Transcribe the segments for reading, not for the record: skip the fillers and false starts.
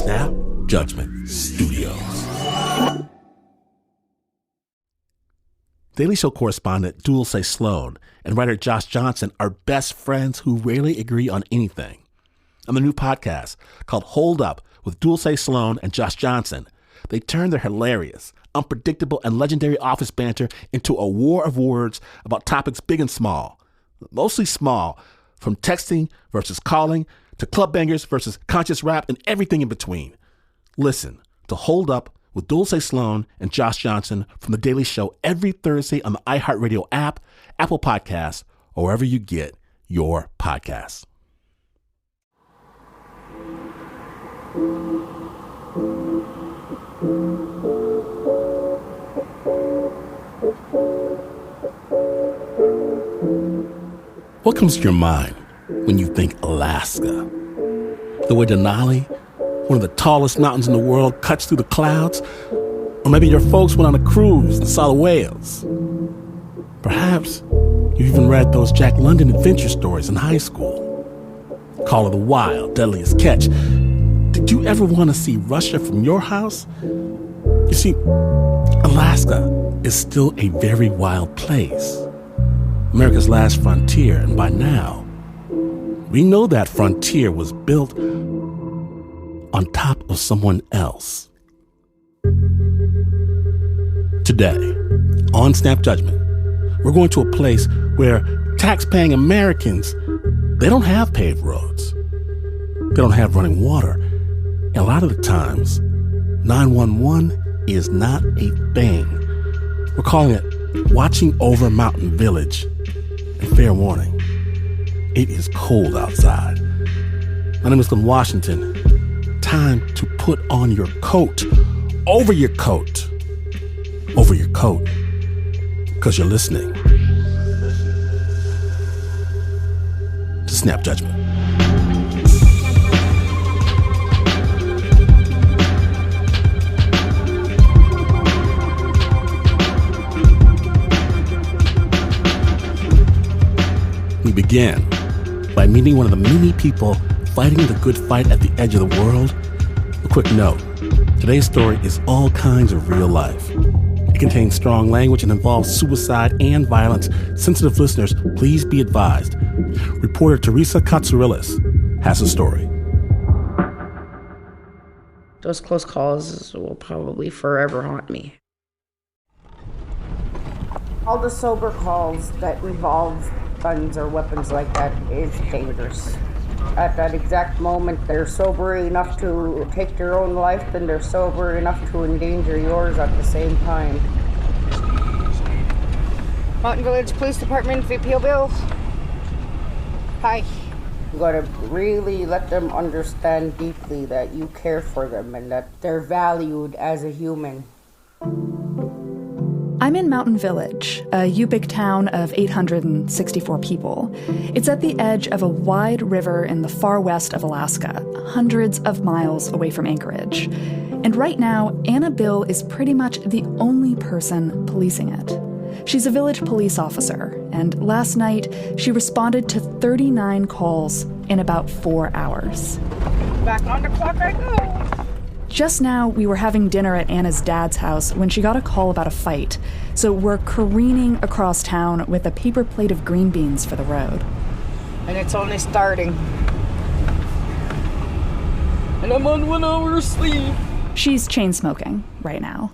Snap Judgment Studios. Daily Show correspondent Dulce Sloan and writer Josh Johnson are best friends who rarely agree on anything. On the new podcast called Hold Up with Dulce Sloan and Josh Johnson, they turn their hilarious, unpredictable, and legendary office banter into a war of words about topics big and small. Mostly small, from texting versus calling to club bangers versus conscious rap and everything in between. Listen to Hold Up with Dulce Sloan and Josh Johnson from The Daily Show every Thursday on the iHeartRadio app, Apple Podcasts, or wherever you get your podcasts. What comes to your mind when you think Alaska? The way Denali, one of the tallest mountains in the world, cuts through the clouds? Or maybe your folks went on a cruise and saw the whales? Perhaps you even read those Jack London adventure stories in high school. Call of the Wild, Deadliest Catch. Did you ever want to see Russia from your house? You see, Alaska is still a very wild place. America's last frontier, and by now, we know that frontier was built on top of someone else. Today, on Snap Judgment, we're going to a place where tax-paying Americans, they don't have paved roads. They don't have running water. And a lot of the times, 911 is not a thing. We're calling it Watching Over Mountain Village. And fair warning, it is cold outside. My name is Glenn Washington. Time to put on your coat, over your coat, over your coat, because you're listening to Snap Judgment. We begin by meeting one of the many people fighting the good fight at the edge of the world. A quick note, today's story is all kinds of real life. It contains strong language and involves suicide and violence. Sensitive listeners, please be advised. Reporter Teresa Katsourelis has a story. Those close calls will probably forever haunt me. All the sober calls that involve guns or weapons like that is dangerous. At that exact moment, they're sober enough to take their own life, and they're sober enough to endanger yours at the same time. Mountain Village Police Department, VPOville. Hi. You gotta really let them understand deeply that you care for them and that they're valued as a human. I'm in Mountain Village, a Yupik town of 864 people. It's at the edge of a wide river in the far west of Alaska, hundreds of miles away from Anchorage. And right now, Anna Bill is pretty much the only person policing it. She's a village police officer, and last night she responded to 39 calls in about 4 hours. Back on the clock I go. Just now, we were having dinner at Anna's dad's house when she got a call about a fight. So we're careening across town with a paper plate of green beans for the road. And it's only starting. And I'm on 1 hour sleep. She's chain smoking right now.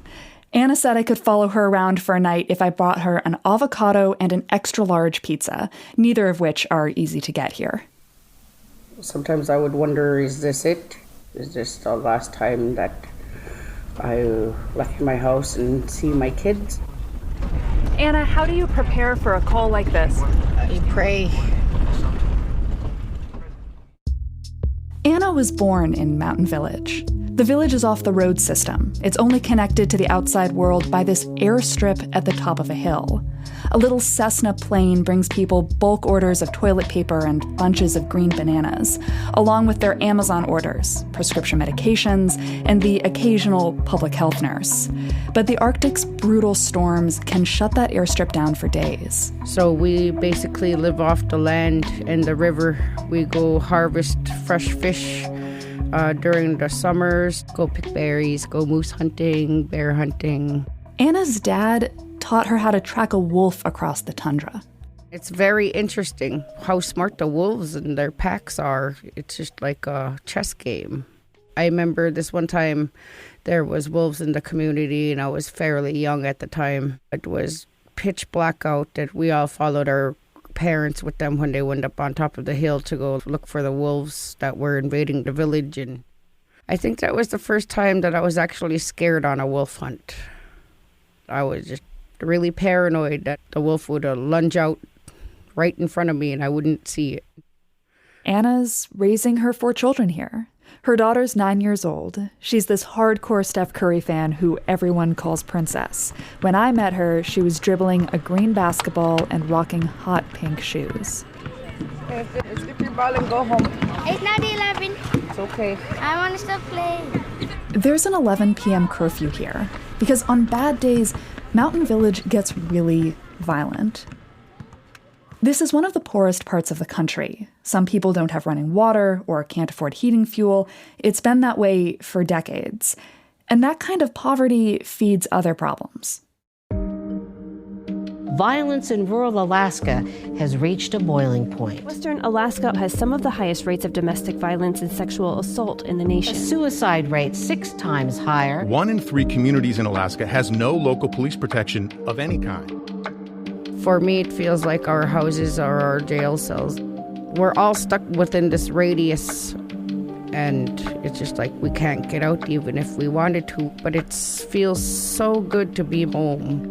Anna said I could follow her around for a night if I brought her an avocado and an extra large pizza, neither of which are easy to get here. Sometimes I would wonder, is this it? Is this the last time that I left my house and see my kids? Anna, how do you prepare for a call like this? I pray. Anna was born in Mountain Village. The village is off the road system. It's only connected to the outside world by this airstrip at the top of a hill. A little Cessna plane brings people bulk orders of toilet paper and bunches of green bananas, along with their Amazon orders, prescription medications, and the occasional public health nurse. But the Arctic's brutal storms can shut that airstrip down for days. So we basically live off the land and the river. We go harvest fresh fish, during the summers, go pick berries, go moose hunting, bear hunting. Anna's dad taught her how to track a wolf across the tundra. It's very interesting how smart the wolves and their packs are. It's just like a chess game. I remember this one time there was wolves in the community and I was fairly young at the time. It was pitch black out that we all followed our parents with them when they went up on top of the hill to go look for the wolves that were invading the village. And I think that was the first time that I was actually scared on a wolf hunt. I was just really paranoid that the wolf would lunge out right in front of me and I wouldn't see it. Anna's raising her 4 children here. Her daughter's 9 years old. She's this hardcore Steph Curry fan who everyone calls Princess. When I met her, she was dribbling a green basketball and rocking hot pink shoes. Hey, slip your ball and go home. It's not 11. It's okay. I want to stop playing. There's an 11 p.m. curfew here because on bad days, Mountain Village gets really violent. This is one of the poorest parts of the country. Some people don't have running water or can't afford heating fuel. It's been that way for decades. And that kind of poverty feeds other problems. Violence in rural Alaska has reached a boiling point. Western Alaska has some of the highest rates of domestic violence and sexual assault in the nation. A suicide rate 6 times higher. 1 in 3 communities in Alaska has no local police protection of any kind. For me, it feels like our houses are our jail cells. We're all stuck within this radius, and it's just like we can't get out even if we wanted to, but it feels so good to be home.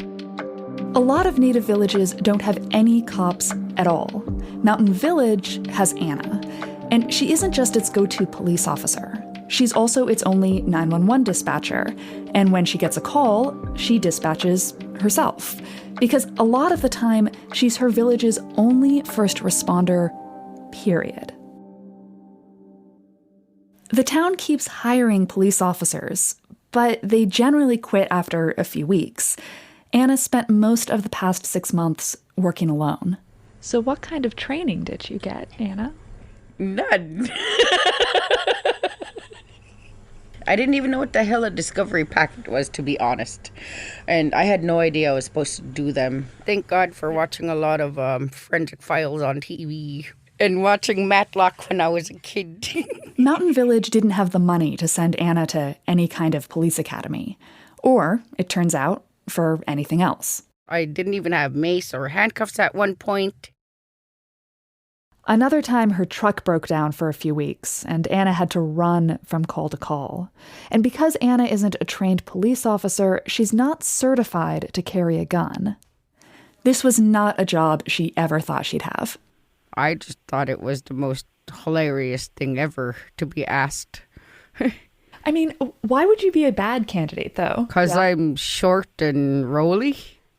A lot of native villages don't have any cops at all. Mountain Village has Anna, and she isn't just its go-to police officer. She's also its only 911 dispatcher, and when she gets a call, she dispatches herself. Because a lot of the time, she's her village's only first responder, period. The town keeps hiring police officers, but they generally quit after a few weeks. Anna spent most of the past 6 months working alone. So what kind of training did you get, Anna? None. I didn't even know what the hell a discovery packet was, to be honest. And I had no idea I was supposed to do them. Thank God for watching a lot of Forensic Files on TV and watching Matlock when I was a kid. Mountain Village didn't have the money to send Anna to any kind of police academy. Or, it turns out, for anything else. I didn't even have mace or handcuffs at one point. Another time, her truck broke down for a few weeks, and Anna had to run from call to call. And because Anna isn't a trained police officer, she's not certified to carry a gun. This was not a job she ever thought she'd have. I just thought it was the most hilarious thing ever to be asked. I mean, why would you be a bad candidate, though? Because I'm short and rolly.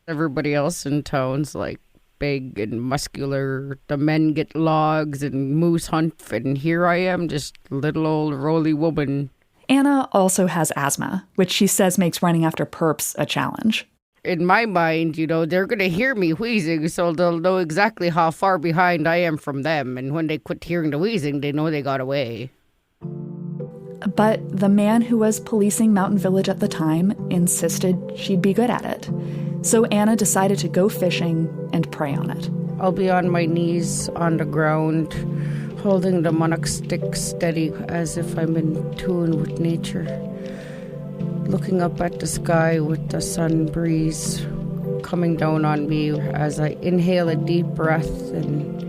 Everybody else in town's like big and muscular. The men get logs and moose hunt, and here I am, just little old roly woman. Anna also has asthma, which she says makes running after perps a challenge. In my mind, they're going to hear me wheezing, so they'll know exactly how far behind I am from them. And when they quit hearing the wheezing, they know they got away. But the man who was policing Mountain Village at the time insisted she'd be good at it. So Anna decided to go fishing and prey on it. I'll be on my knees on the ground, holding the monarch stick steady as if I'm in tune with nature, looking up at the sky with the sun breeze coming down on me as I inhale a deep breath and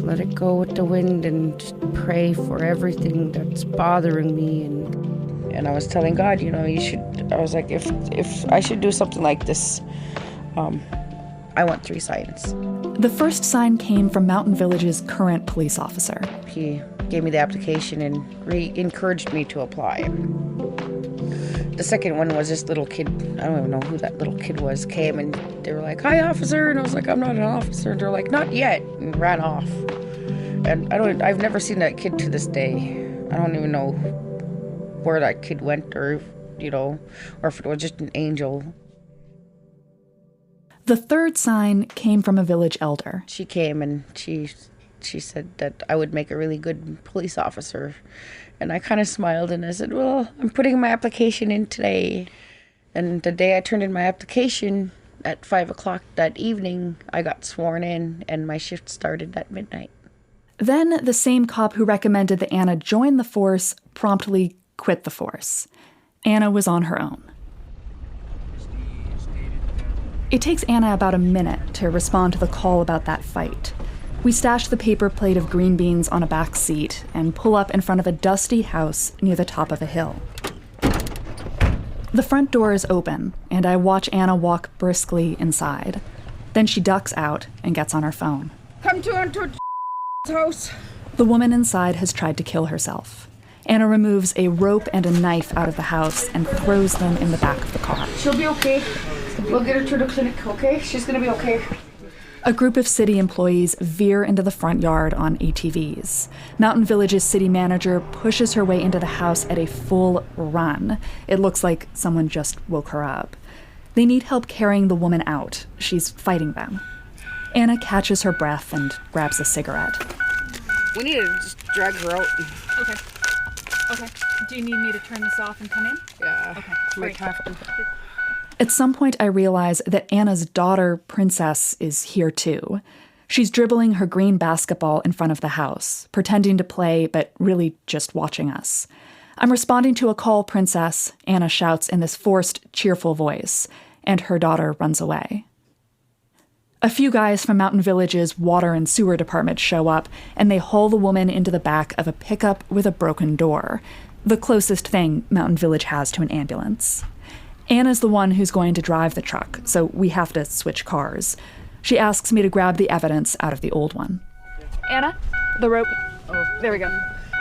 let it go with the wind and just pray for everything that's bothering me. And I was telling God, I was like, if I should do something like this, I want 3 signs. The first sign came from Mountain Village's current police officer. He gave me the application and encouraged me to apply. The second one was this little kid, I don't even know who that little kid was, came and they were like, "Hi, officer," and I was like, "I'm not an officer," and they're like, "Not yet," and ran off. And I've never seen that kid to this day. I don't even know where that kid went or if it was just an angel. The third sign came from a village elder. She came and she she said that I would make a really good police officer. And I kind of smiled and I said, well, I'm putting my application in today. And the day I turned in my application at 5 o'clock that evening, I got sworn in and my shift started at midnight. Then the same cop who recommended that Anna join the force promptly quit the force. Anna was on her own. It takes Anna about a minute to respond to the call about that fight. We stash the paper plate of green beans on a back seat and pull up in front of a dusty house near the top of a hill. The front door is open, and I watch Anna walk briskly inside. Then she ducks out and gets on her phone. Come to house. The woman inside has tried to kill herself. Anna removes a rope and a knife out of the house and throws them in the back of the car. She'll be okay. We'll get her to the clinic, okay? She's gonna be okay. A group of city employees veer into the front yard on ATVs. Mountain Village's city manager pushes her way into the house at a full run. It looks like someone just woke her up. They need help carrying the woman out. She's fighting them. Anna catches her breath and grabs a cigarette. We need to just drag her out. Okay. Do you need me to turn this off and come in? Yeah. Okay. Might have to. At some point, I realize that Anna's daughter, Princess, is here too. She's dribbling her green basketball in front of the house, pretending to play, but really just watching us. I'm responding to a call, Princess, Anna shouts in this forced, cheerful voice, and her daughter runs away. A few guys from Mountain Village's water and sewer department show up, and they haul the woman into the back of a pickup with a broken door, the closest thing Mountain Village has to an ambulance. Anna's the one who's going to drive the truck, so we have to switch cars. She asks me to grab the evidence out of the old one. Anna, the rope. Oh, There we go.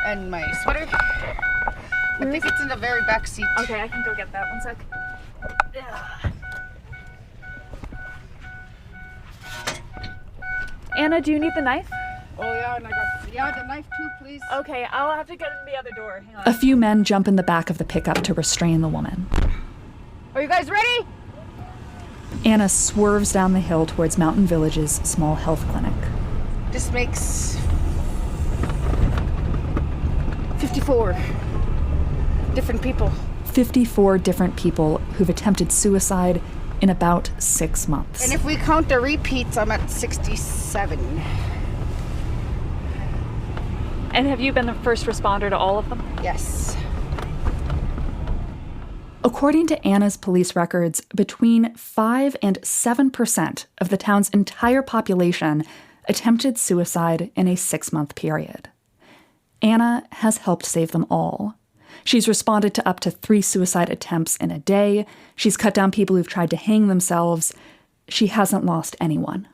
and my sweater. I think it's in the very back seat. Okay, I can go get that. 1 sec. Anna, do you need the knife? Oh yeah, and I got the knife too, please. Okay, I'll have to get in the other door. Hang on. A few men jump in the back of the pickup to restrain the woman. Are you guys ready? Anna swerves down the hill towards Mountain Village's small health clinic. This makes 54 different people. 54 different people who've attempted suicide in about 6 months. And if we count the repeats, I'm at 67. And have you been the first responder to all of them? Yes. According to Anna's police records, between 5 and 7% of the town's entire population attempted suicide in a 6-month period. Anna has helped save them all. She's responded to up to 3 suicide attempts in a day. She's cut down people who've tried to hang themselves. She hasn't lost anyone.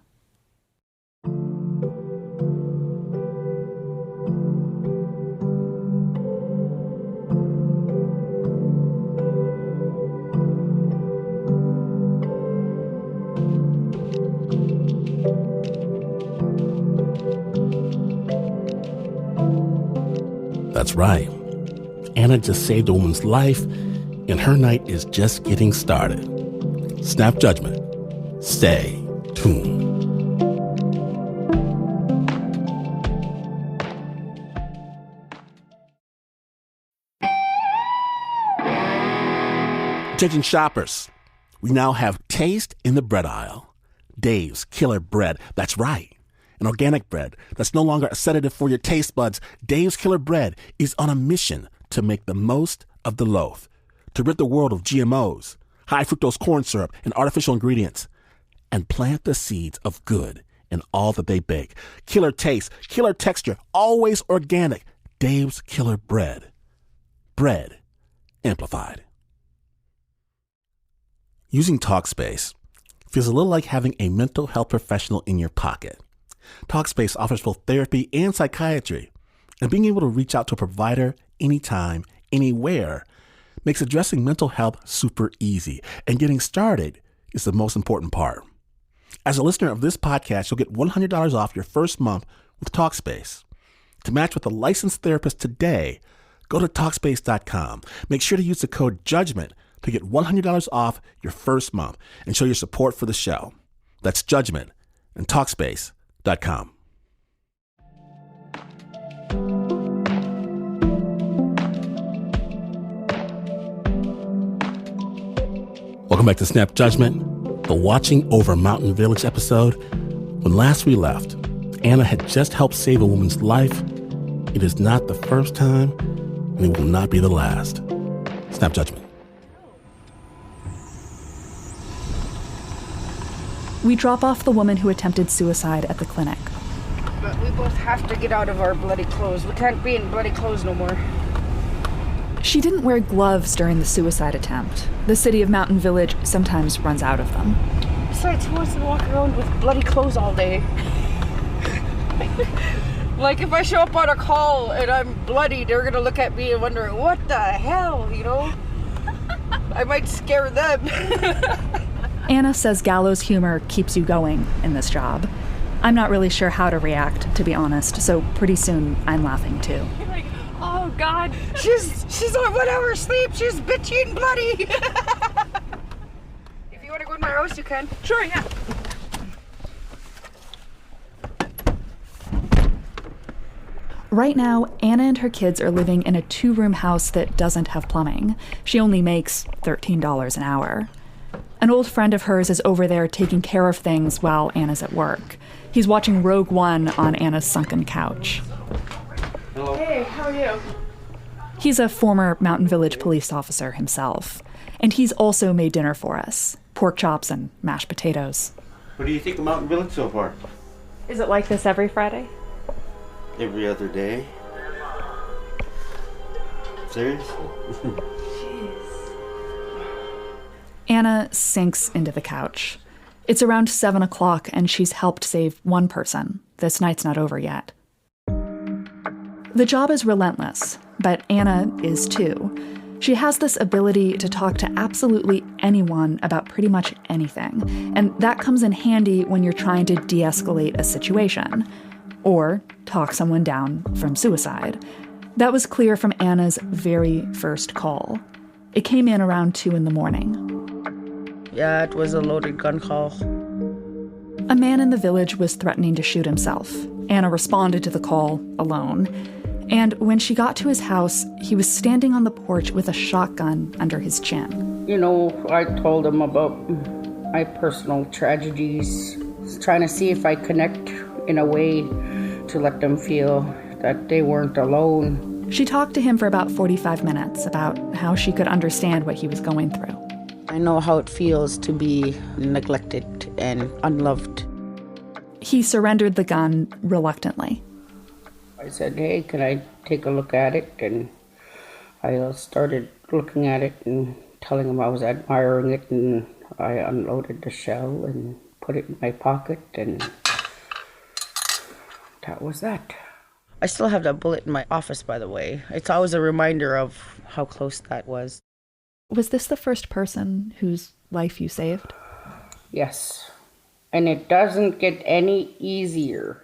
That's right. Anna just saved a woman's life, and her night is just getting started. Snap judgment. Stay tuned. Attention shoppers. We now have taste in the bread aisle. Dave's Killer Bread. That's right. An organic bread that's no longer a sedative for your taste buds. Dave's Killer Bread is on a mission to make the most of the loaf, to rid the world of GMOs, high fructose corn syrup, and artificial ingredients, and plant the seeds of good in all that they bake. Killer taste, killer texture, always organic. Dave's Killer Bread. Bread amplified. Using Talkspace feels a little like having a mental health professional in your pocket. Talkspace offers both therapy and psychiatry, and being able to reach out to a provider anytime, anywhere, makes addressing mental health super easy, and getting started is the most important part. As a listener of this podcast, you'll get $100 off your first month with Talkspace. To match with a licensed therapist today, go to Talkspace.com. Make sure to use the code JUDGMENT to get $100 off your first month and show your support for the show. That's JUDGMENT and Talkspace.com. Welcome back to Snap Judgment, the Watching Over Mountain Village episode. When last we left, Anna had just helped save a woman's life. It is not the first time, and it will not be the last. Snap Judgment. We drop off the woman who attempted suicide at the clinic. But we both have to get out of our bloody clothes. We can't be in bloody clothes no more. She didn't wear gloves during the suicide attempt. The city of Mountain Village sometimes runs out of them. Besides, who wants to walk around with bloody clothes all day? Like, if I show up on a call and I'm bloody, they're gonna look at me and wonder, what the hell, you know? I might scare them. Anna says gallows humor keeps you going in this job. I'm not really sure how to react, to be honest, so pretty soon I'm laughing too. You're like, oh God. She's on 1 hour sleep. She's bitchy and bloody. If you want to go in my house, you can. Sure, yeah. Right now, Anna and her kids are living in a 2-room house that doesn't have plumbing. She only makes $13 an hour. An old friend of hers is over there taking care of things while Anna's at work. He's watching Rogue One on Anna's sunken couch. Hello. Hey, how are you? He's a former Mountain Village police officer himself. And he's also made dinner for us. Pork chops and mashed potatoes. What do you think of Mountain Village so far? Is it like this every Friday? Every other day. Serious? Anna sinks into the couch. It's around 7 o'clock and she's helped save one person. This night's not over yet. The job is relentless, but Anna is too. She has this ability to talk to absolutely anyone about pretty much anything, and that comes in handy when you're trying to de-escalate a situation, or talk someone down from suicide. That was clear from Anna's very first call. It came in around 2 a.m. Yeah, it was a loaded gun call. A man in the village was threatening to shoot himself. Anna responded to the call alone. And when she got to his house, he was standing on the porch with a shotgun under his chin. You know, I told him about my personal tragedies, trying to see if I connect in a way to let them feel that they weren't alone. She talked to him for about 45 minutes about how she could understand what he was going through. I know how it feels to be neglected and unloved. He surrendered the gun reluctantly. I said, hey, can I take a look at it? And I started looking at it and telling him I was admiring it, and I unloaded the shell and put it in my pocket, and that was that. I still have that bullet in my office, by the way. It's always a reminder of how close that was. Was this the first person whose life you saved? Yes. And it doesn't get any easier.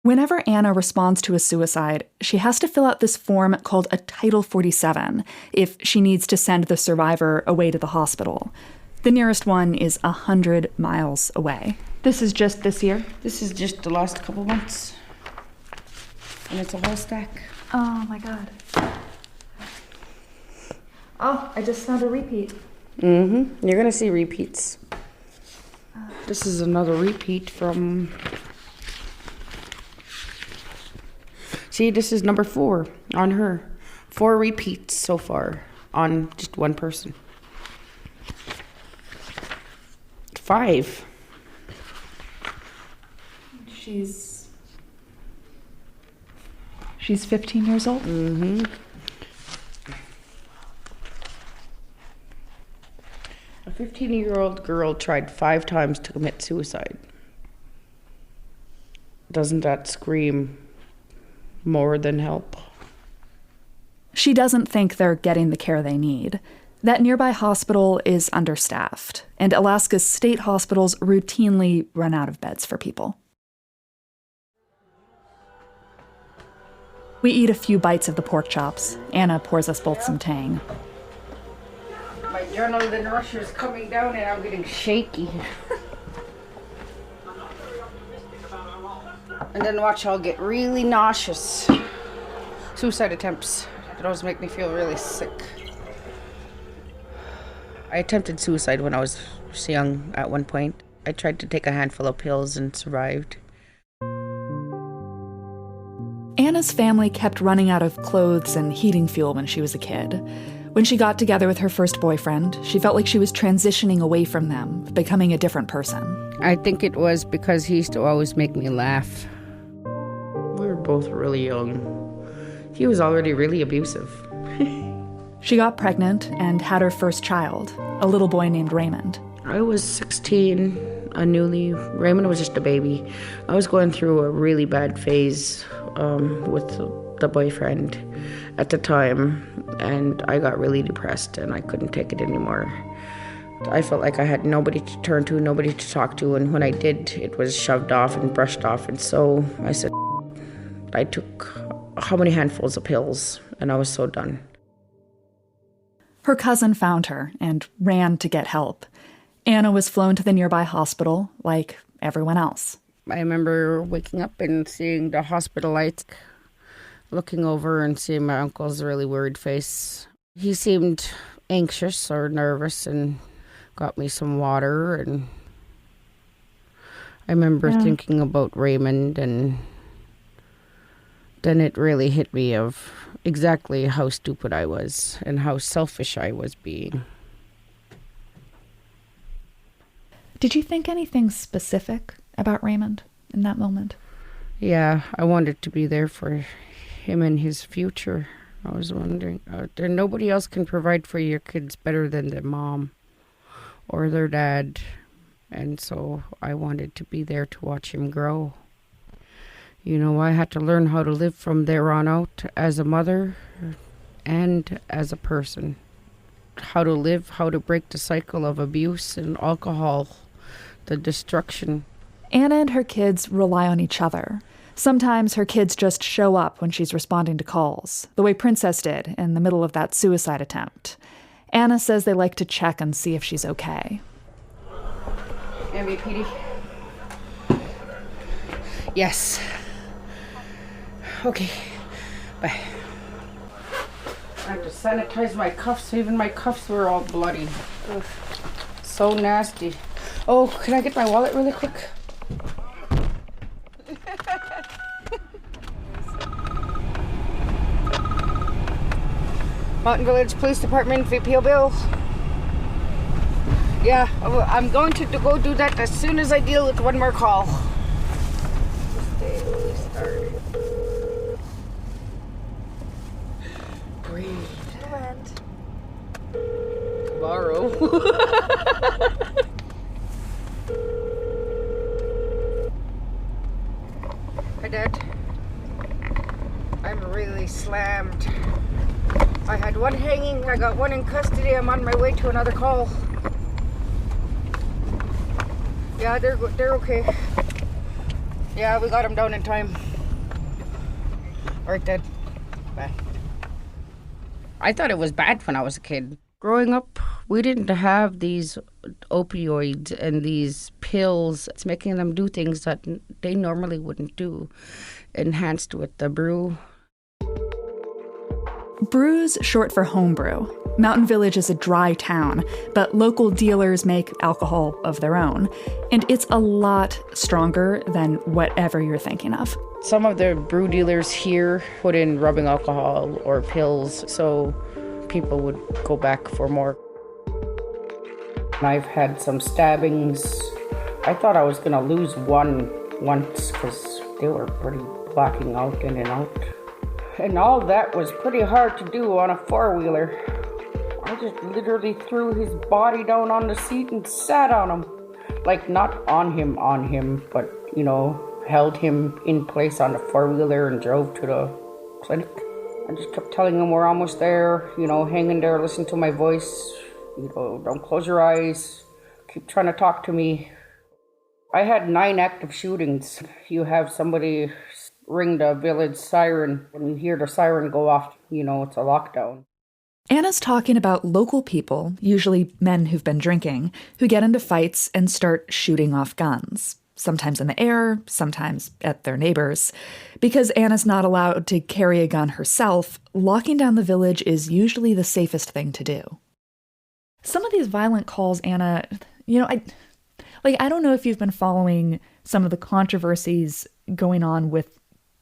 Whenever Anna responds to a suicide, she has to fill out this form called a Title 47 if she needs to send the survivor away to the hospital. The nearest one is 100 miles away. This is just this year? This is just the last couple months. And it's a whole stack. Oh my God. Oh, I just found a repeat. Mm-hmm. You're gonna see repeats. This is another repeat from... See, this is number 4 on her. 4 repeats so far on just one person. 5. She's 15 years old? Mm-hmm. A 15-year-old girl tried 5 times to commit suicide. Doesn't that scream more than help? She doesn't think they're getting the care they need. That nearby hospital is understaffed, and Alaska's state hospitals routinely run out of beds for people. We eat a few bites of the pork chops. Anna pours us both some Tang. My adrenaline rush is coming down and I'm getting shaky. And then watch, I'll get really nauseous. Suicide attempts. It always make me feel really sick. I attempted suicide when I was young at one point. I tried to take a handful of pills and survived. Anna's family kept running out of clothes and heating fuel when she was a kid. When she got together with her first boyfriend, she felt like she was transitioning away from them, becoming a different person. I think it was because he used to always make me laugh. We were both really young. He was already really abusive. She got pregnant and had her first child, a little boy named Raymond. I was 16, Raymond was just a baby. I was going through a really bad phase with the boyfriend at the time, and I got really depressed and I couldn't take it anymore. I felt like I had nobody to turn to, nobody to talk to, and when I did, it was shoved off and brushed off, and so I said, I took how many handfuls of pills, and I was so done. Her cousin found her and ran to get help. Anna was flown to the nearby hospital, like everyone else. I remember waking up and seeing the hospital lights, looking over and seeing my uncle's really worried face. He seemed anxious or nervous and got me some water. And I remember thinking about Raymond, and then it really hit me of exactly how stupid I was and how selfish I was being. Did you think anything specific about Raymond in that moment? Yeah, I wanted to be there for him and his future. I was wondering, nobody else can provide for your kids better than their mom or their dad. And so I wanted to be there to watch him grow. You know, I had to learn how to live from there on out as a mother and as a person. How to live, how to break the cycle of abuse and alcohol, the destruction. Anna and her kids rely on each other. Sometimes her kids just show up when she's responding to calls, the way Princess did in the middle of that suicide attempt. Anna says they like to check and see if she's okay. MVP. Yes. Okay. Bye. I had to sanitize my cuffs. Even my cuffs were all bloody. Ugh. So nasty. Oh, can I get my wallet really quick? Mountain Village Police Department, VPO Bill. Yeah, I'm going to go do that as soon as I deal with one more call. This day really started. Breathe. Tomorrow. Hi, Dad. I'm really slammed. I had one hanging, I got one in custody, I'm on my way to another call. Yeah, they're okay. Yeah, we got them down in time. All right, Dad. Bye. I thought it was bad when I was a kid. Growing up, we didn't have these opioids and these pills. It's making them do things that they normally wouldn't do. Enhanced with the brew. Brew's short for homebrew. Mountain Village is a dry town, but local dealers make alcohol of their own. And it's a lot stronger than whatever you're thinking of. Some of the brew dealers here put in rubbing alcohol or pills, so people would go back for more. I've had some stabbings. I thought I was gonna lose one once because they were pretty blacking out in and out. And all that was pretty hard to do on a four-wheeler. I just literally threw his body down on the seat and sat on him. Like, not on him, but, you know, held him in place on the four-wheeler and drove to the clinic. I just kept telling him we're almost there, you know, hang in there, listen to my voice, you know, don't close your eyes, keep trying to talk to me. I had 9 active shootings. You have somebody ring the village siren. When you hear the siren go off, you know it's a lockdown. Anna's talking about local people, usually men who've been drinking, who get into fights and start shooting off guns. Sometimes in the air, sometimes at their neighbors. Because Anna's not allowed to carry a gun herself, locking down the village is usually the safest thing to do. Some of these violent calls, Anna, I don't know if you've been following some of the controversies going on with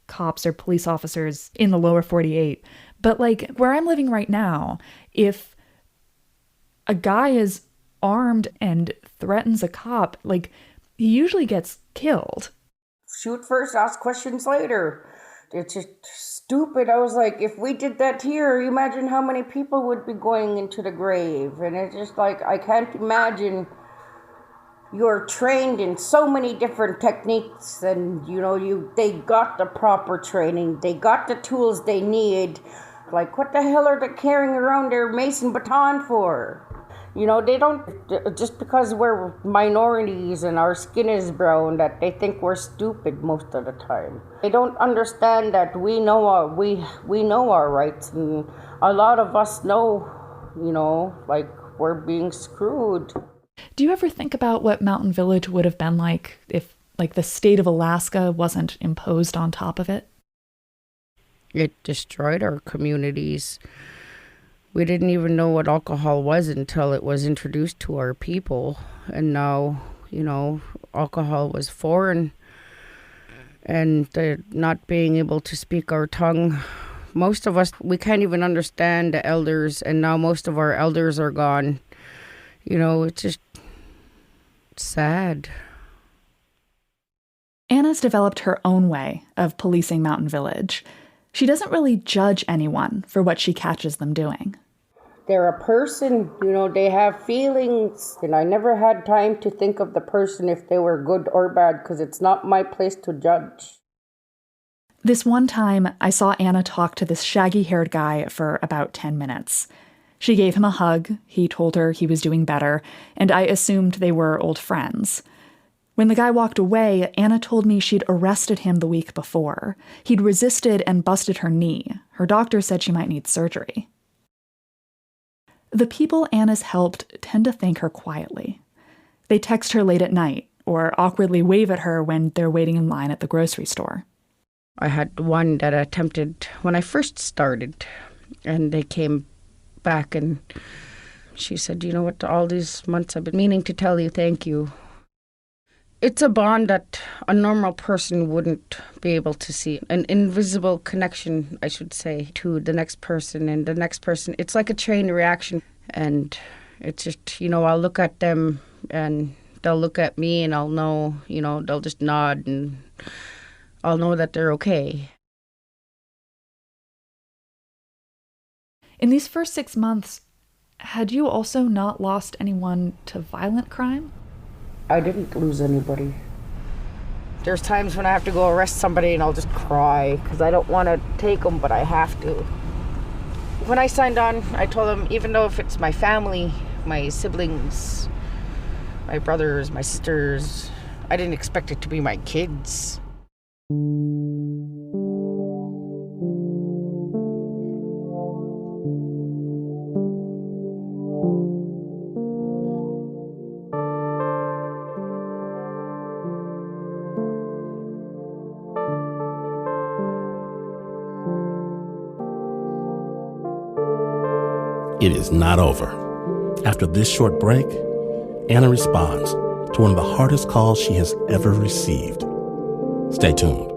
cops or police officers in the lower 48, but where I'm living right now, if a guy is armed and threatens a cop, he usually gets killed. Shoot first, ask questions later. It's just stupid. I was like, if we did that here, you imagine how many people would be going into the grave. And it's just I can't imagine. You're trained in so many different techniques, and they got the proper training. They got the tools they need. What the hell are they carrying around their mason baton for? They don't, just because we're minorities and our skin is brown, that they think we're stupid most of the time. They don't understand that we know our rights, and a lot of us know, we're being screwed. Do you ever think about what Mountain Village would have been like if, the state of Alaska wasn't imposed on top of it? It destroyed our communities. We didn't even know what alcohol was until it was introduced to our people. And now, alcohol was foreign. And not being able to speak our tongue, most of us, we can't even understand the elders. And now most of our elders are gone. It's just sad. Anna's developed her own way of policing Mountain Village. She doesn't really judge anyone for what she catches them doing. They're a person, they have feelings, and I never had time to think of the person if they were good or bad, because it's not my place to judge. This one time, I saw Anna talk to this shaggy-haired guy for about 10 minutes. She gave him a hug, he told her he was doing better, and I assumed they were old friends. When the guy walked away, Anna told me she'd arrested him the week before. He'd resisted and busted her knee. Her doctor said she might need surgery. The people Anna's helped tend to thank her quietly. They text her late at night or awkwardly wave at her when they're waiting in line at the grocery store. I had one that attempted when I first started, and they came back and she said, what, all these months I've been meaning to tell you thank you. It's a bond that a normal person wouldn't be able to see. An invisible connection, I should say, to the next person and the next person. It's like a chain reaction. And it's just, I'll look at them and they'll look at me and I'll know, they'll just nod and I'll know that they're okay. In these first 6 months, had you also not lost anyone to violent crime? I didn't lose anybody. There's times when I have to go arrest somebody and I'll just cry because I don't want to take them, but I have to. When I signed on, I told them, even though if it's my family, my siblings, my brothers, my sisters, I didn't expect it to be my kids. It is not over. After this short break, Anna responds to one of the hardest calls she has ever received. Stay tuned.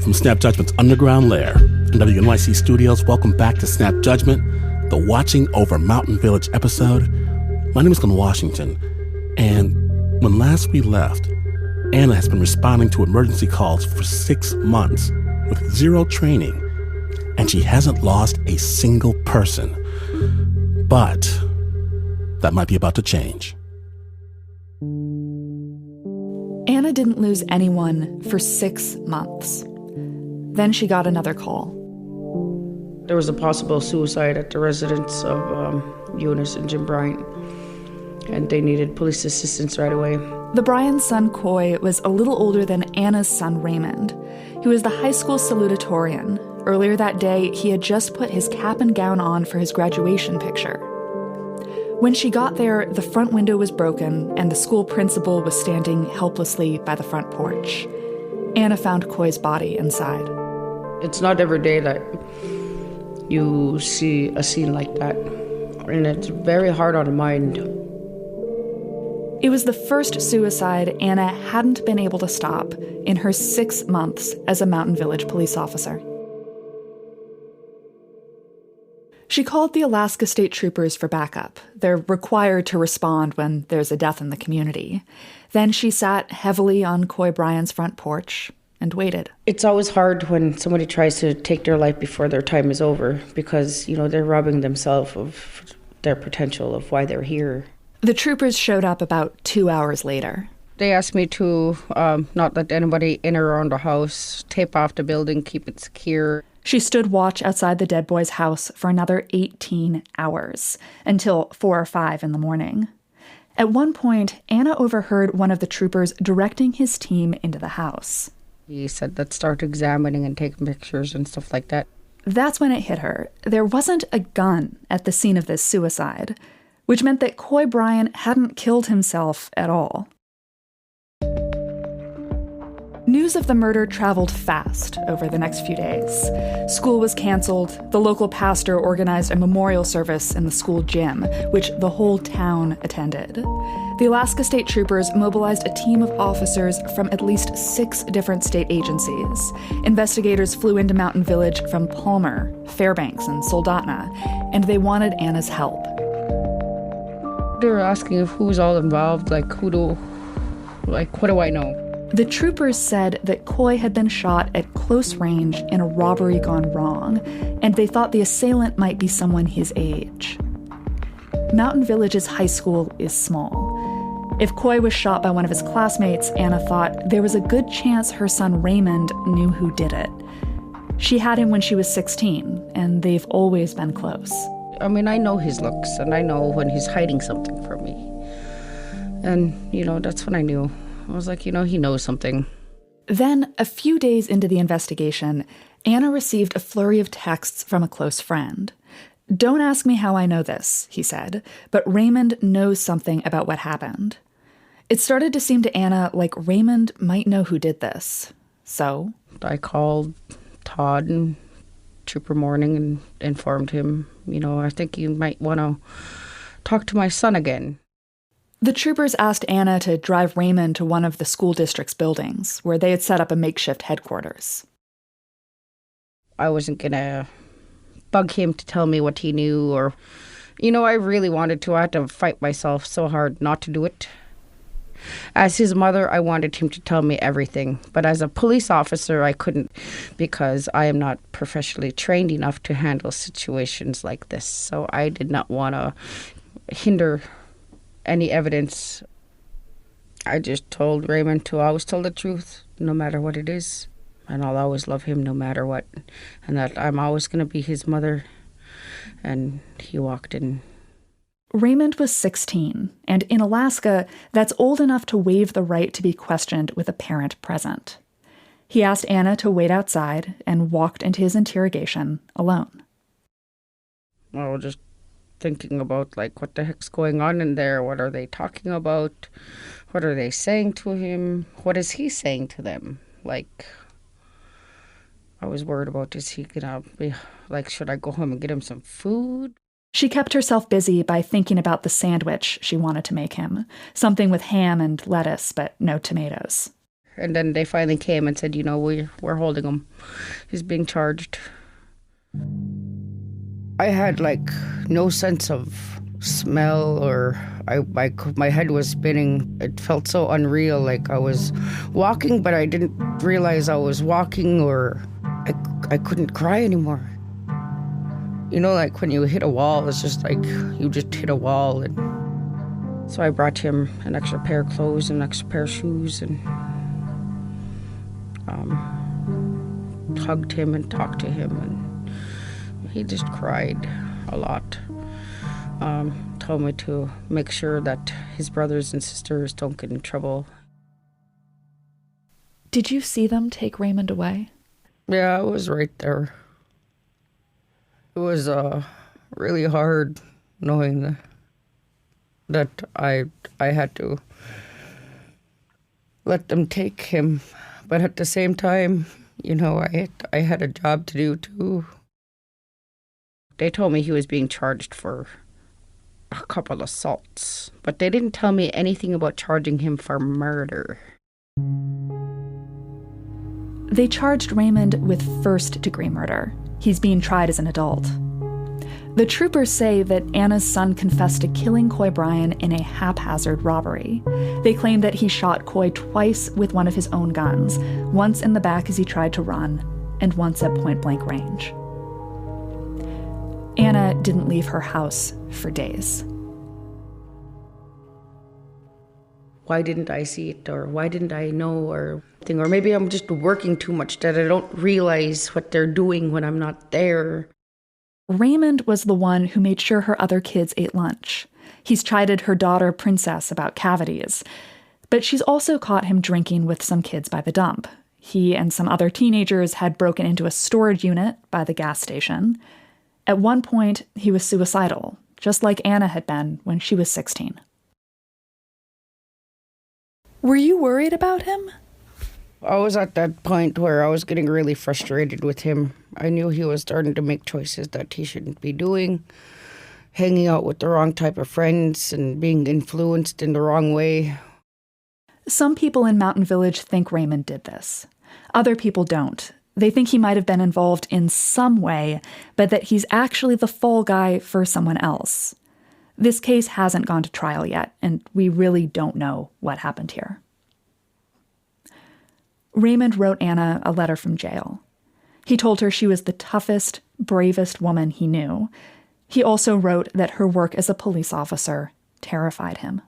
From Snap Judgment's underground lair in WNYC Studios, welcome back to Snap Judgment, the Watching Over Mountain Village episode. My name is Glenn Washington, and when last we left, Anna has been responding to emergency calls for 6 months with zero training, and she hasn't lost a single person. But that might be about to change. Anna didn't lose anyone for 6 months. Then she got another call. There was a possible suicide at the residence of Eunice and Jim Bryant, and they needed police assistance right away. The Bryant's son, Coy, was a little older than Anna's son, Raymond. He was the high school salutatorian. Earlier that day, he had just put his cap and gown on for his graduation picture. When she got there, the front window was broken and the school principal was standing helplessly by the front porch. Anna found Coy's body inside. It's not every day that you see a scene like that, and it's very hard on the mind. It was the first suicide Anna hadn't been able to stop in her 6 months as a Mountain Village police officer. She called the Alaska State Troopers for backup. They're required to respond when there's a death in the community. Then she sat heavily on Coy Bryant's front porch and waited. It's always hard when somebody tries to take their life before their time is over because, they're robbing themselves of their potential of why they're here. The troopers showed up about 2 hours later. They asked me to not let anybody in or around the house, tape off the building, keep it secure. She stood watch outside the dead boy's house for another 18 hours, until 4 or 5 in the morning. At one point, Anna overheard one of the troopers directing his team into the house. He said, let's start examining and taking pictures and stuff like that. That's when it hit her. There wasn't a gun at the scene of this suicide, which meant that Coy Bryant hadn't killed himself at all. News of the murder traveled fast over the next few days. School was canceled. The local pastor organized a memorial service in the school gym, which the whole town attended. The Alaska State Troopers mobilized a team of officers from at least 6 different state agencies. Investigators flew into Mountain Village from Palmer, Fairbanks, and Soldotna, and they wanted Anna's help. They were asking if who was all involved, what do I know? The troopers said that Coy had been shot at close range in a robbery gone wrong, and they thought the assailant might be someone his age. Mountain Village's high school is small. If Coy was shot by one of his classmates, Anna thought there was a good chance her son Raymond knew who did it. She had him when she was 16, and they've always been close. I know his looks, and I know when he's hiding something from me. And, that's when I knew. I was like, he knows something. Then, a few days into the investigation, Anna received a flurry of texts from a close friend. "Don't ask me how I know this," he said, "but Raymond knows something about what happened." It started to seem to Anna like Raymond might know who did this. So I called Todd and Trooper Morning and informed him, I think you might want to talk to my son again. The troopers asked Anna to drive Raymond to one of the school district's buildings, where they had set up a makeshift headquarters. I wasn't going to bug him to tell me what he knew or, I really wanted to. I had to fight myself so hard not to do it. As his mother, I wanted him to tell me everything. But as a police officer, I couldn't because I am not professionally trained enough to handle situations like this. So I did not want to hinder any evidence. I just told Raymond to always tell the truth, no matter what it is. And I'll always love him no matter what. And that I'm always going to be his mother. And he walked in. Raymond was 16, and in Alaska, that's old enough to waive the right to be questioned with a parent present. He asked Anna to wait outside and walked into his interrogation alone. I was just thinking about, what the heck's going on in there? What are they talking about? What are they saying to him? What is he saying to them? I was worried about, is he gonna be, should I go home and get him some food? She kept herself busy by thinking about the sandwich she wanted to make him, something with ham and lettuce, but no tomatoes. And then they finally came and said, we're holding him. He's being charged. I had, no sense of smell or my head was spinning. It felt so unreal, I was walking, but I didn't realize I was walking, or I couldn't cry anymore. When you hit a wall, it's just you just hit a wall. And so I brought him an extra pair of clothes and an extra pair of shoes and hugged him and talked to him. And he just cried a lot. Told me to make sure that his brothers and sisters don't get in trouble. Did you see them take Raymond away? Yeah, I was right there. It was really hard knowing that I had to let them take him. But at the same time, you know, I had a job to do too. They told me he was being charged for a couple assaults, but they didn't tell me anything about charging him for murder. They charged Raymond with first-degree murder. He's being tried as an adult. The troopers say that Anna's son confessed to killing Coy Bryan in a haphazard robbery. They claim that he shot Coy twice with one of his own guns, once in the back as he tried to run, and once at point-blank range. Anna didn't leave her house for days. Why didn't I see it, or why didn't I know, or maybe I'm just working too much that I don't realize what they're doing when I'm not there. Raymond was the one who made sure her other kids ate lunch. He's chided her daughter, Princess, about cavities. But she's also caught him drinking with some kids by the dump. He and some other teenagers had broken into a storage unit by the gas station. At one point, he was suicidal, just like Anna had been when she was 16. Were you worried about him? I was at that point where I was getting really frustrated with him. I knew he was starting to make choices that he shouldn't be doing, hanging out with the wrong type of friends and being influenced in the wrong way. Some people in Mountain Village think Raymond did this. Other people don't. They think he might have been involved in some way, but that he's actually the fall guy for someone else. This case hasn't gone to trial yet, and we really don't know what happened here. Raymond wrote Anna a letter from jail. He told her she was the toughest, bravest woman he knew. He also wrote that her work as a police officer terrified him.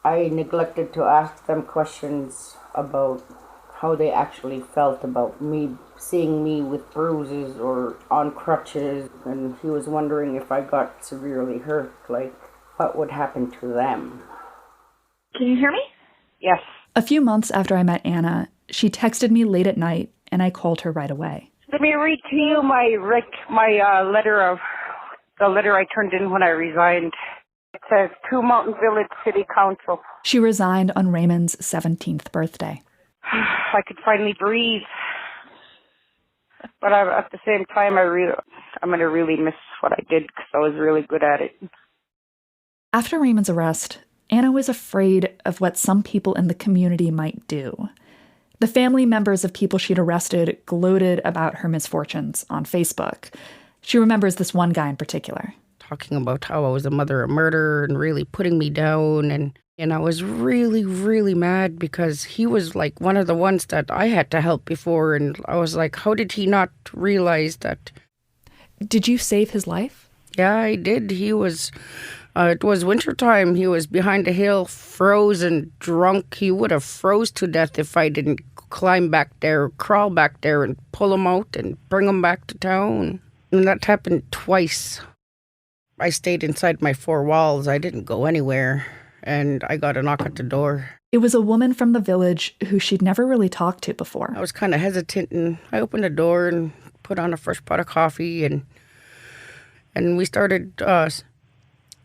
I neglected to ask them questions about how they actually felt about me, seeing me with bruises or on crutches, and he was wondering if I got severely hurt, like what would happen to them. Can you hear me? Yes. A few months after I met Anna, she texted me late at night, and I called her right away. Let me read to you the letter I turned in when I resigned. It says, to Mountain Village City Council. She resigned on Raymond's 17th birthday. I could finally breathe. But at the same time, I'm going to really miss what I did because I was really good at it. After Raymond's arrest, Anna was afraid of what some people in the community might do. The family members of people she'd arrested gloated about her misfortunes on Facebook. She remembers this one guy in particular. Talking about how I was the mother of murder and really putting me down. And I was really, really mad because he was like one of the ones that I had to help before. And I was like, how did he not realize that? Did you save his life? Yeah, I did. He was... it was wintertime. He was behind a hill, frozen, drunk. He would have froze to death if I didn't climb back there, crawl back there and pull him out and bring him back to town. And that happened twice. I stayed inside my four walls. I didn't go anywhere. And I got a knock at the door. It was a woman from the village who she'd never really talked to before. I was kind of hesitant, and I opened the door and put on a fresh pot of coffee, and we started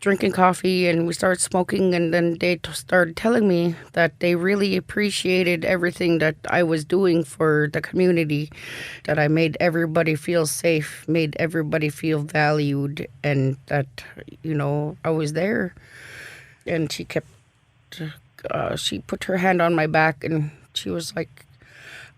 drinking coffee, and we started smoking, and then they started telling me that they really appreciated everything that I was doing for the community, that I made everybody feel safe, made everybody feel valued, and that, you know, I was there. And she kept, she put her hand on my back, and she was like,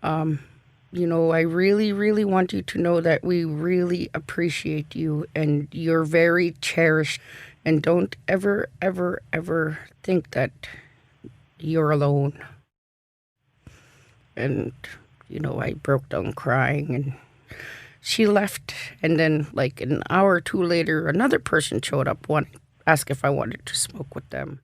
you know, I really, really want you to know that we really appreciate you, and you're very cherished. And don't ever, ever, ever think that you're alone. And, you know, I broke down crying, and she left. And then, like, an hour or two later, another person showed up, asked if I wanted to smoke with them.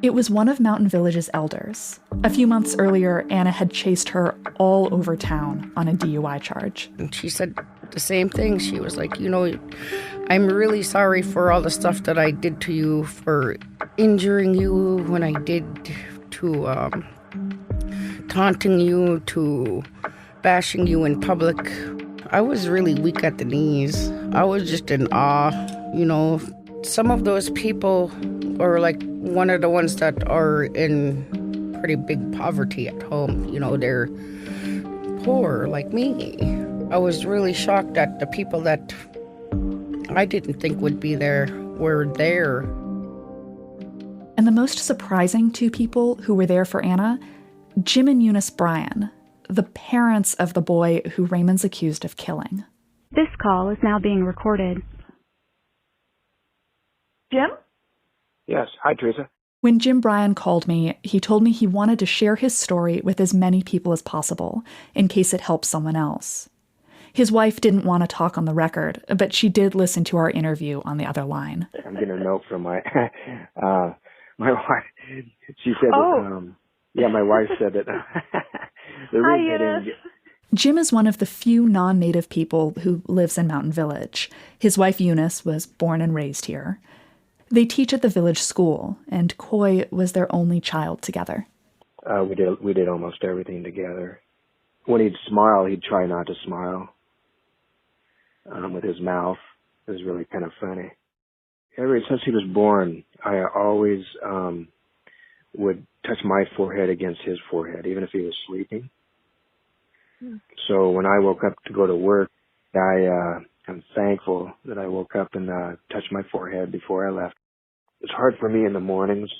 It was one of Mountain Village's elders. A few months earlier, Anna had chased her all over town on a DUI charge. And she said the same thing. She was like, you know, I'm really sorry for all the stuff that I did to you, for injuring you when I did, to taunting you to bashing you in public. I was really weak at the knees. I was just in awe, you know. Some of those people are like one of the ones that are in pretty big poverty at home. You know, they're poor like me. I was really shocked that the people that I didn't think would be there were there. And the most surprising two people who were there for Anna, Jim and Eunice Bryan, the parents of the boy who Raymond's accused of killing. This call is now being recorded. Jim? Yes. Hi, Teresa. When Jim Bryan called me, he told me he wanted to share his story with as many people as possible, in case it helps someone else. His wife didn't want to talk on the record, but she did listen to our interview on the other line. I'm getting a note from my my wife. She said that, my wife said that the reason Jim is one of the few non-native people who lives in Mountain Village. His wife Eunice was born and raised here. They teach at the village school, and Coy was their only child together. We did almost everything together. When he'd smile, he'd try not to smile with his mouth. It was really kind of funny. Ever since he was born, I always would touch my forehead against his forehead, even if he was sleeping. So when I woke up to go to work, I'm thankful that I woke up and touched my forehead before I left. It's hard for me in the mornings.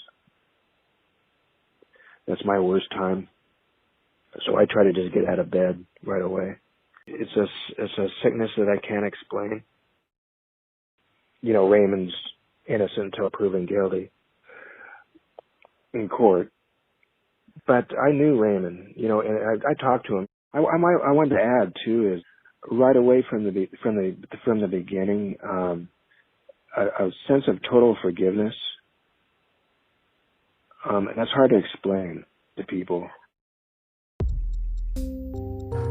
That's my worst time. So I try to just get out of bed right away. It's a sickness that I can't explain. You know, Raymond's innocent until proven guilty in court. But I knew Raymond, you know, and I talked to him. I wanted to add too is right away from the beginning, a sense of total forgiveness, and that's hard to explain to people.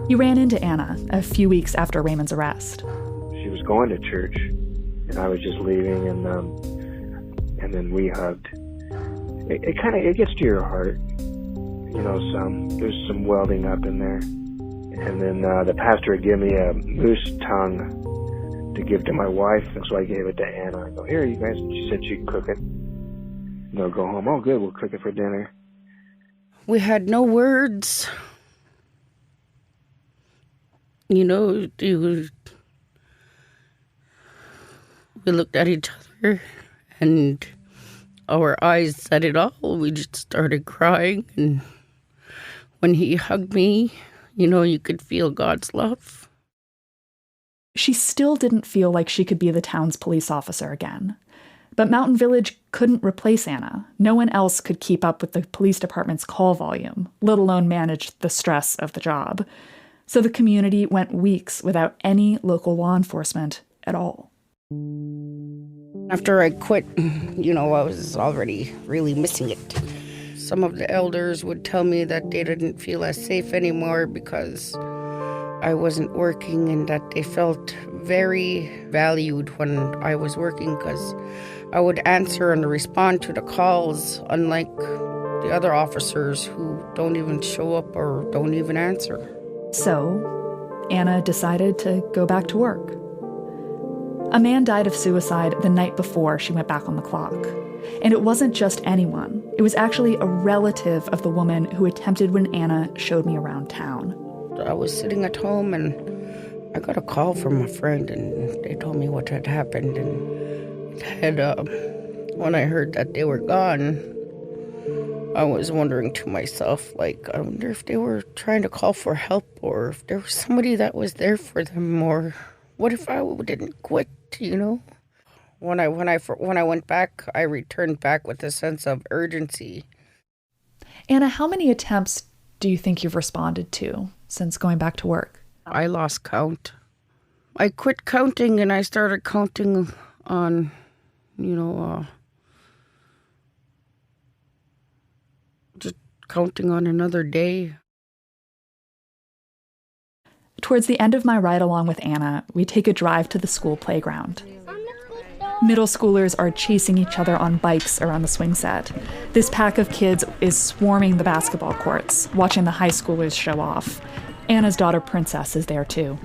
You ran into Anna a few weeks after Raymond's arrest. She was going to church, and I was just leaving, and then we hugged. It gets to your heart, you know. There's some welding up in there. And then the pastor had given me a moose tongue to give to my wife, and so I gave it to Anna. I go, here, you guys. And she said she'd cook it. And they'll go home. Oh, good, we'll cook it for dinner. We had no words. You know, we looked at each other, and our eyes said it all. We just started crying, and when he hugged me, you know, you could feel God's love. She still didn't feel like she could be the town's police officer again. But Mountain Village couldn't replace Anna. No one else could keep up with the police department's call volume, let alone manage the stress of the job. So the community went weeks without any local law enforcement at all. After I quit, you know, I was already really missing it. Some of the elders would tell me that they didn't feel as safe anymore because I wasn't working, and that they felt very valued when I was working because I would answer and respond to the calls, unlike the other officers who don't even show up or don't even answer. So Anna decided to go back to work. A man died of suicide the night before she went back on the clock. And it wasn't just anyone. It was actually a relative of the woman who attempted when Anna showed me around town. I was sitting at home and I got a call from a friend, and they told me what had happened. And when I heard that they were gone, I was wondering to myself, like, I wonder if they were trying to call for help, or if there was somebody that was there for them, or what if I didn't quit, you know? When I went back, I returned back with a sense of urgency. Anna, how many attempts do you think you've responded to since going back to work? I lost count. I quit counting and I started counting on, just counting on another day. Towards the end of my ride along with Anna, we take a drive to the school playground. Middle schoolers are chasing each other on bikes around the swing set. This pack of kids is swarming the basketball courts, watching the high schoolers show off. Anna's daughter, Princess, is there too.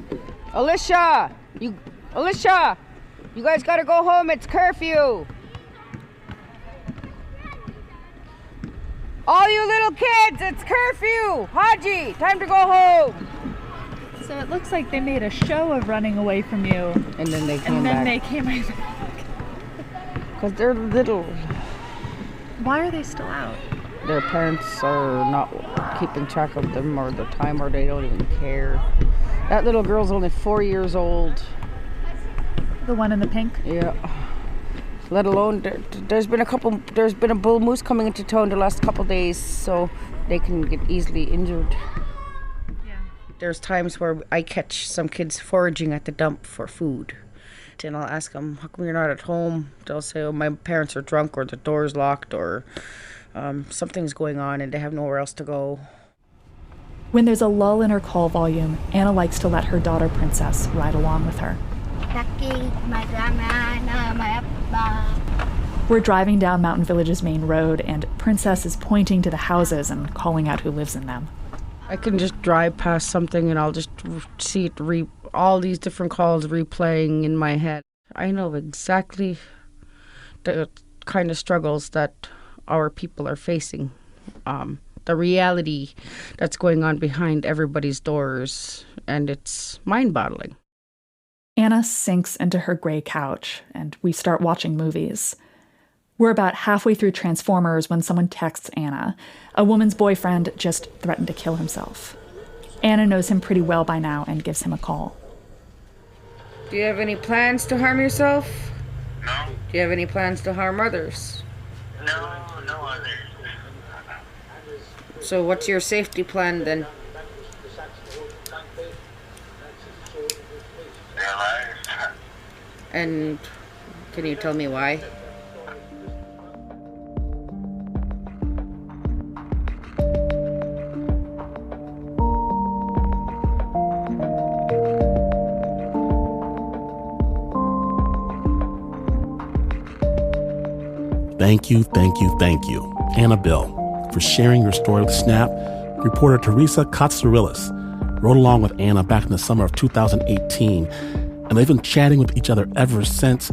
Alicia, you guys gotta go home. It's curfew. All you little kids, it's curfew. Haji, time to go home. So it looks like they made a show of running away from you. And then they came And then back. they came right back. Because they're little. Why are they still out? Their parents are not keeping track of them or the time, or they don't even care. That little girl's only 4 years old. The one in the pink? Yeah. Let alone, there's been a bull moose coming into town the last couple days, so they can get easily injured. Yeah. There's times where I catch some kids foraging at the dump for food. And I'll ask them, how come you're not at home? They'll say, oh, my parents are drunk, or the door's locked, or something's going on and they have nowhere else to go. When there's a lull in her call volume, Anna likes to let her daughter, Princess, ride along with her. My grandma, my papa. We're driving down Mountain Village's main road, and Princess is pointing to the houses and calling out who lives in them. I can just drive past something and I'll just see it all these different calls replaying in my head. I know exactly the kind of struggles that our people are facing. The reality that's going on behind everybody's doors, and it's mind-boggling. Anna sinks into her gray couch, and we start watching movies. We're about halfway through Transformers when someone texts Anna. A woman's boyfriend just threatened to kill himself. Anna knows him pretty well by now and gives him a call. Do you have any plans to harm yourself? No. Do you have any plans to harm others? No others. So what's your safety plan then? Their lives. And can you tell me why? Thank you, Annabelle, for sharing your story with Snap. Reporter Teresa Katsourelis rode along with Anna back in the summer of 2018, and they've been chatting with each other ever since.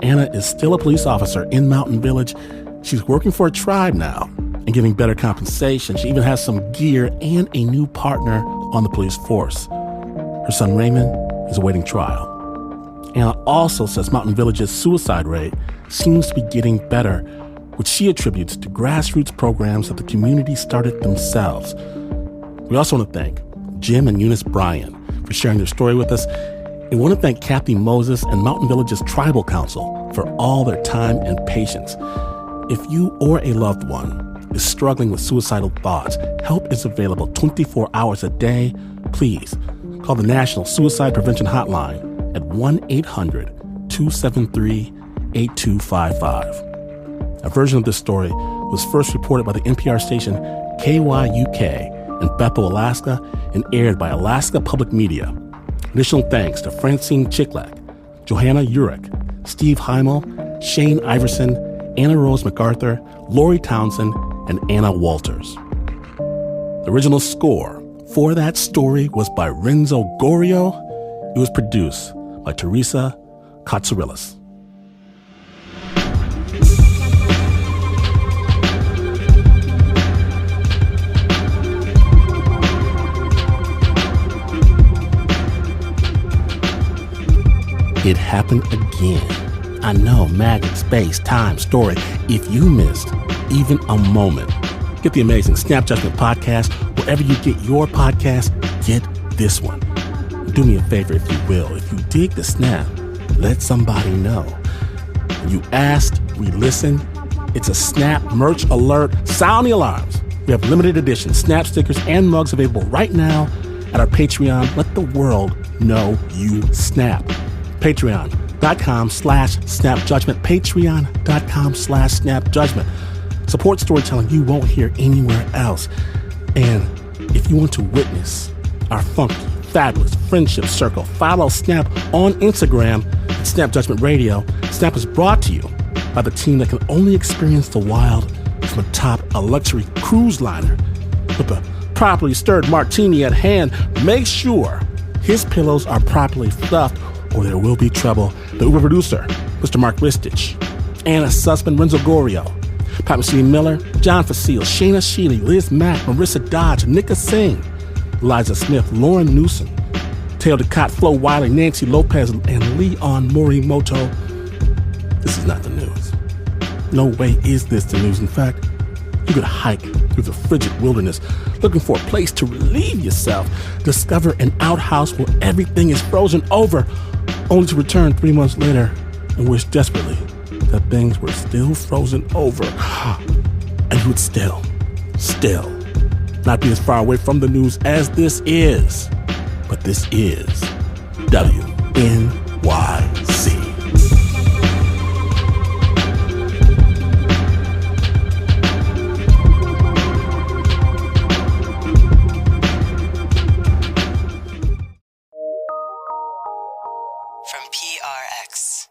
Anna is still a police officer in Mountain Village. She's working for a tribe now and getting better compensation. She even has some gear and a new partner on the police force. Her son Raymond is awaiting trial. Anna also says Mountain Village's suicide rate seems to be getting better, which she attributes to grassroots programs that the community started themselves. We also want to thank Jim and Eunice Bryan for sharing their story with us. And we want to thank Kathy Moses and Mountain Village's Tribal Council for all their time and patience. If you or a loved one is struggling with suicidal thoughts, help is available 24 hours a day. Please call the National Suicide Prevention Hotline at 1-800-273-8255. A version of this story was first reported by the NPR station KYUK in Bethel, Alaska, and aired by Alaska Public Media. Additional thanks to Francine Chicklak, Johanna Urich, Steve Heimel, Shane Iverson, Anna Rose MacArthur, Lori Townsend, and Anna Walters. The original score for that story was by Renzo Gorio. It was produced by Teresa Katsourelis. It happened again. I know, magic, space, time, story. If you missed even a moment, get the amazing Snap Judgment podcast wherever you get your podcast. Get this one. Do me a favor, if you will. If you dig the Snap, let somebody know. You asked, we listen. It's a Snap merch alert. Sound the alarms. We have limited edition Snap stickers and mugs available right now at our Patreon. Let the world know you Snap. Patreon.com/snapjudgment. Patreon.com/snapjudgment. Support storytelling you won't hear anywhere else. And if you want to witness our funky, fabulous friendship circle, follow Snap on Instagram. At Snap Judgment Radio, Snap is brought to you by the team that can only experience the wild from atop a luxury cruise liner. With a properly stirred martini at hand, make sure his pillows are properly stuffed or there will be trouble. The Uber producer, Mr. Mark Ristich, Anna Sussman, Renzo Gorio, Pat Mesiti-Miller, John Facile, Shayna Shealy, Liz Mack, Marissa Dodge, Nika Singh, Eliza Smith, Lauren Newsom, Taylor DeCott, Flo Wiley, Nancy Lopez, and Leon Morimoto. This is not the news. No way is this the news. In fact, you could hike through the frigid wilderness looking for a place to relieve yourself, discover an outhouse where everything is frozen over, only to return 3 months later and wish desperately that things were still frozen over. And you would still not be as far away from the news as this is. But this is WNYC. From PRX.